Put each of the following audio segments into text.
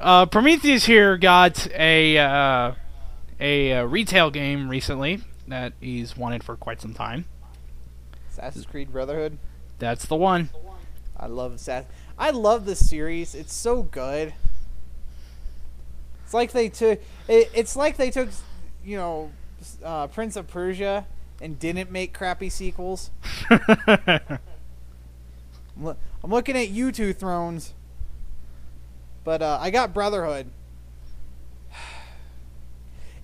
Prometheus here got a retail game recently that he's wanted for quite some time. Assassin's Creed Brotherhood. That's the one. I love this series. It's so good. It's like they took. Prince of Persia and didn't make crappy sequels. I'm looking at you two Thrones. But I got Brotherhood.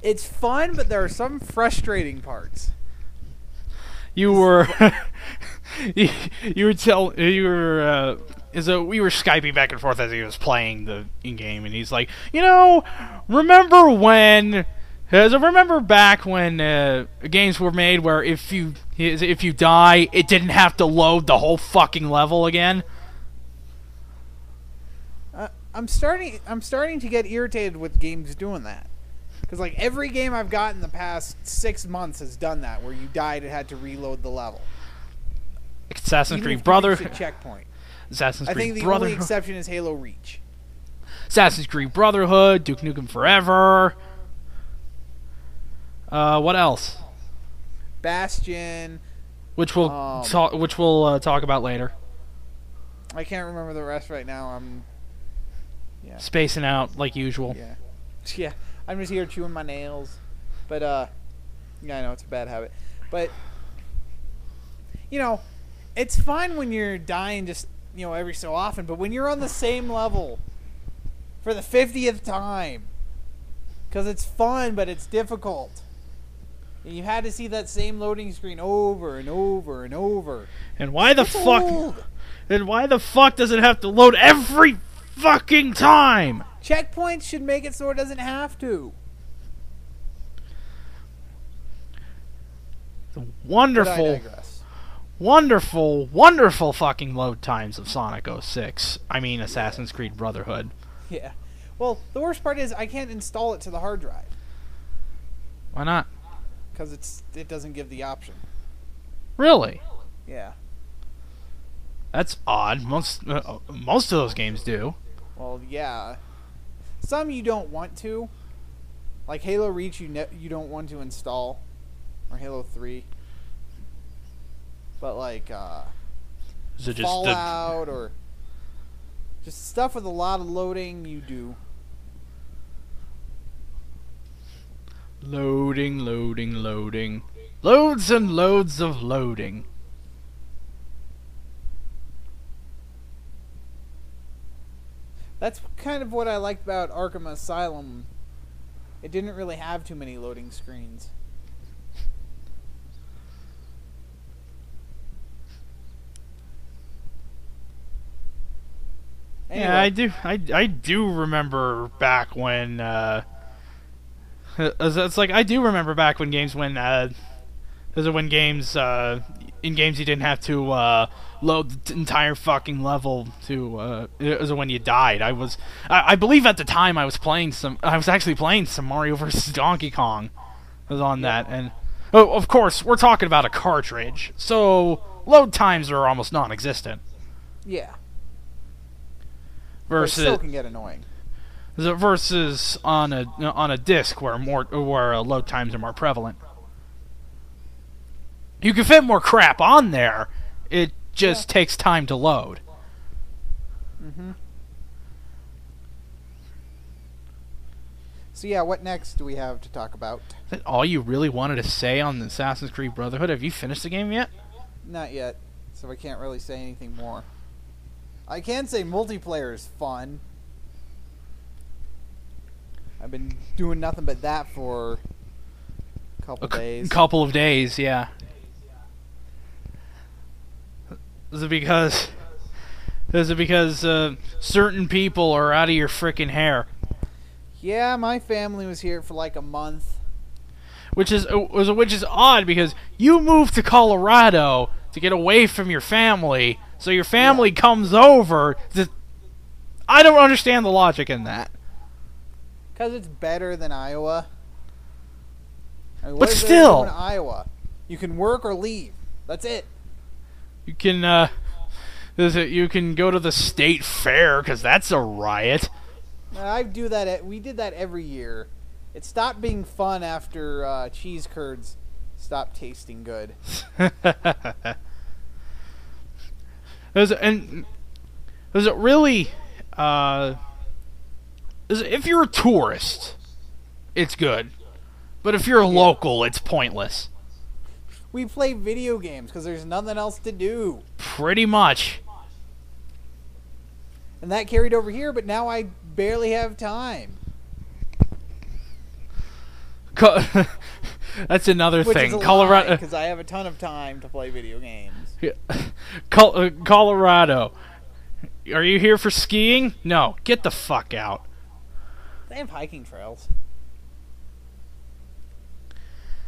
It's fun, but there are some frustrating parts. We were Skyping back and forth as he was playing the in-game, and he's like, remember back when games were made where if you die, it didn't have to load the whole fucking level again? I'm starting to get irritated with games doing that. Because like every game I've got in the past 6 months has done that, where you died and had to reload the level. Assassin's Creed Brotherhood. Checkpoint. Assassin's Creed I think the only exception is Halo Reach. Assassin's Creed Brotherhood, Duke Nukem Forever. What else? Bastion. Which we'll talk about later. I can't remember the rest right now. Spacing out like usual. Yeah. I'm just here chewing my nails. But, I know it's a bad habit. But, it's fine when you're dying just, every so often. But when you're on the same level for the 50th time, because it's fun, but it's difficult. And you had to see that same loading screen over and over and over. And why the fuck does it have to load every fucking time? Checkpoints should make it so it doesn't have to. The wonderful fucking load times of Sonic 06. I mean, Assassin's Creed Brotherhood. Yeah. Well, the worst part is I can't install it to the hard drive. Why not? Because it doesn't give the option. Really? Yeah. That's odd. Most of those games do. Well, yeah. Some you don't want to. Like Halo Reach, you don't want to install. Or Halo 3. But like is it just Fallout or just stuff with a lot of loading, you do. Loading. Loads and loads of loading. That's kind of what I liked about Arkham Asylum. It didn't really have too many loading screens. Anyway. Yeah, I do remember back when it's like I do remember back when games in games you didn't have to load the entire fucking level to when you died. I believe at the time I was actually playing some Mario vs. Donkey Kong. I was on that, and of course we're talking about a cartridge, so load times are almost non-existent. Yeah. Versus, it still can get annoying. Versus on a disc where load times are more prevalent. You can fit more crap on there. It just takes time to load. Mm-hmm. So yeah, what next do we have to talk about? Is that all you really wanted to say on Assassin's Creed Brotherhood? Have you finished the game yet? Not yet, so I can't really say anything more. I can say multiplayer is fun. I've been doing nothing but that for a couple of days, yeah. Is it because certain people are out of your frickin' hair? Yeah, my family was here for like a month. Which is odd because you moved to Colorado to get away from your family, so your family comes over. I don't understand the logic in that. Because it's better than Iowa. I mean, but still, in Iowa, you can work or leave. That's it. You can. Is it you can go to the state fair because that's a riot. I do that. We did that every year. It stopped being fun after cheese curds stopped tasting good. Is it really? If you're a tourist, it's good, but if you're a local, it's pointless. We play video games because there's nothing else to do. Pretty much. And that carried over here, but now I barely have time. That's another Which thing. is a Colorado, because I have a ton of time to play video games. Colorado. Are you here for skiing? No, get the fuck out. They have hiking trails.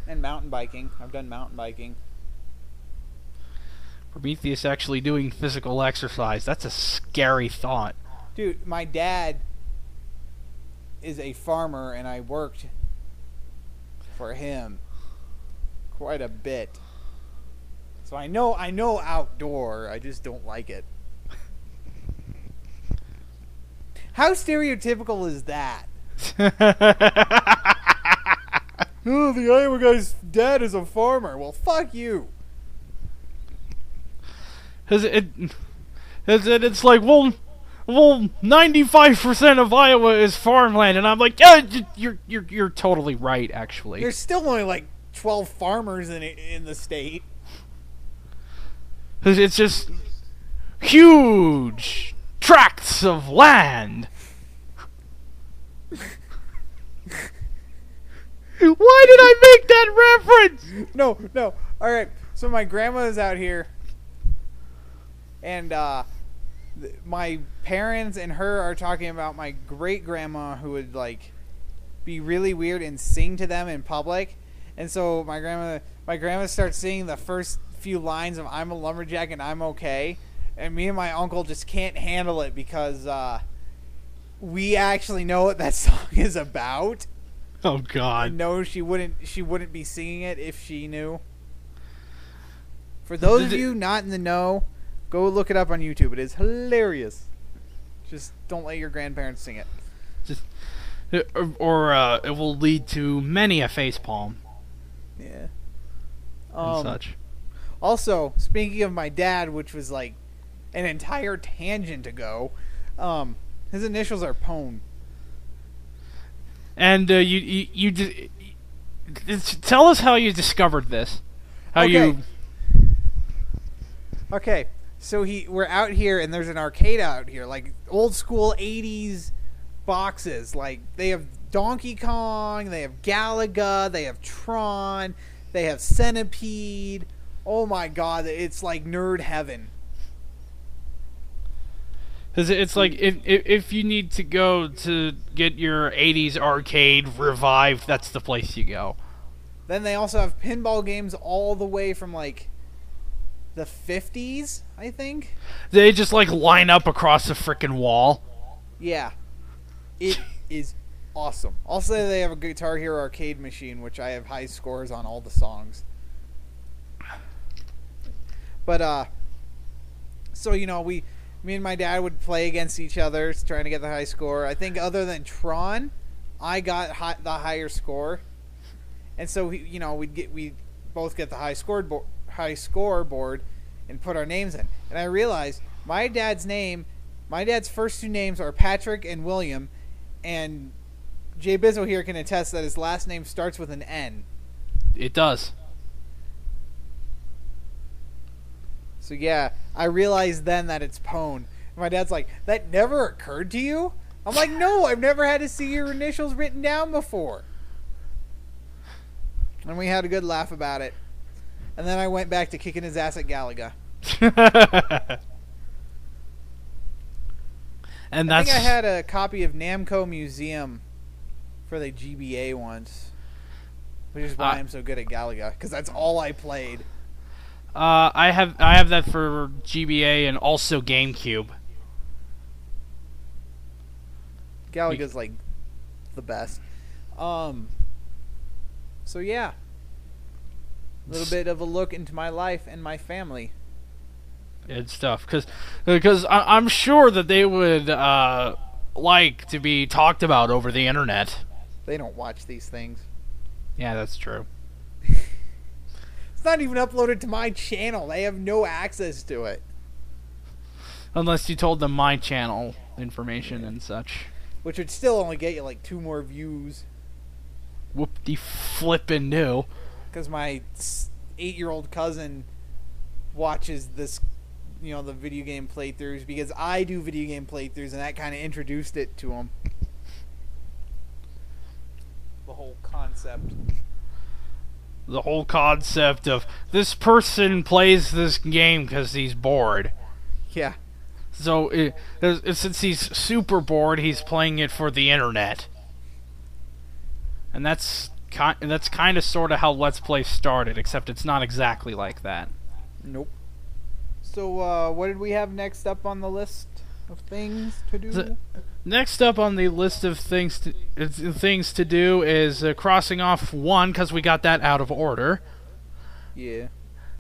And mountain biking. I've done mountain biking. Prometheus actually doing physical exercise. That's a scary thought. Dude, my dad is a farmer, and I worked for him quite a bit. So I know outdoor. I just don't like it. How stereotypical is that? Oh, the Iowa guy's dad is a farmer. Well, fuck you. It's like, well, 95% of Iowa is farmland, and I'm like, yeah, you're totally right, actually. There's still only like 12 farmers in the state. It's just huge tracts of land. Why did I make that reference? No. All right. So my grandma is out here, and my parents and her are talking about my great grandma who would like be really weird and sing to them in public. And so my grandma starts singing the first few lines of "I'm a lumberjack and I'm okay," and me and my uncle just can't handle it because we actually know what that song is about. Oh God! No, she wouldn't be singing it if she knew. For those of you not in the know, go look it up on YouTube. It is hilarious. Just don't let your grandparents sing it. Or it will lead to many a facepalm. Yeah. And such. Also, speaking of my dad, which was like an entire tangent ago, his initials are Pone. And tell us how you discovered this. Okay, so we're out here, and there's an arcade out here, like old school 80s boxes. Like, they have Donkey Kong, they have Galaga, they have Tron, they have Centipede. Oh my God, it's like nerd heaven. Because it's like, if you need to go to get your 80s arcade revived, that's the place you go. Then they also have pinball games all the way from like the 50s, I think. They just like line up across the frickin' wall. Yeah. It is awesome. Also, they have a Guitar Hero arcade machine, which I have high scores on all the songs. But, so, you know, me and my dad would play against each other, trying to get the high score. I think other than Tron, I got the higher score. And so, we'd both get the high scoreboard and put our names in. And I realized my dad's first two names are Patrick and William, and Jbizzo here can attest that his last name starts with an N. It does. So yeah, I realized then that it's Pone. And my dad's like, that never occurred to you? I'm like, no, I've never had to see your initials written down before. And we had a good laugh about it. And then I went back to kicking his ass at Galaga. And I think I had a copy of Namco Museum for the GBA once. Which is why I'm so good at Galaga, because that's all I played. I have that for GBA and also GameCube. Galaga's like the best. So yeah, a little bit of a look into my life and my family. and stuff, because I'm sure that they would like to be talked about over the internet. They don't watch these things. Yeah, that's true. It's not even uploaded to my channel. They have no access to it. Unless you told them my channel information and such. Which would still only get you like 2 more views. Whoop-de-flippin' do. Because my 8-year-old cousin watches this, you know, the video game playthroughs, because I do video game playthroughs, and that kind of introduced it to him. The whole concept. The whole concept of this person plays this game because he's bored. Yeah. So, since he's super bored, he's playing it for the internet. And that's kind of sort of how Let's Play started, except it's not exactly like that. Nope. So, what did we have next up on the list of things to do? Next up on the list of things to do is crossing off 1, because we got that out of order. Yeah.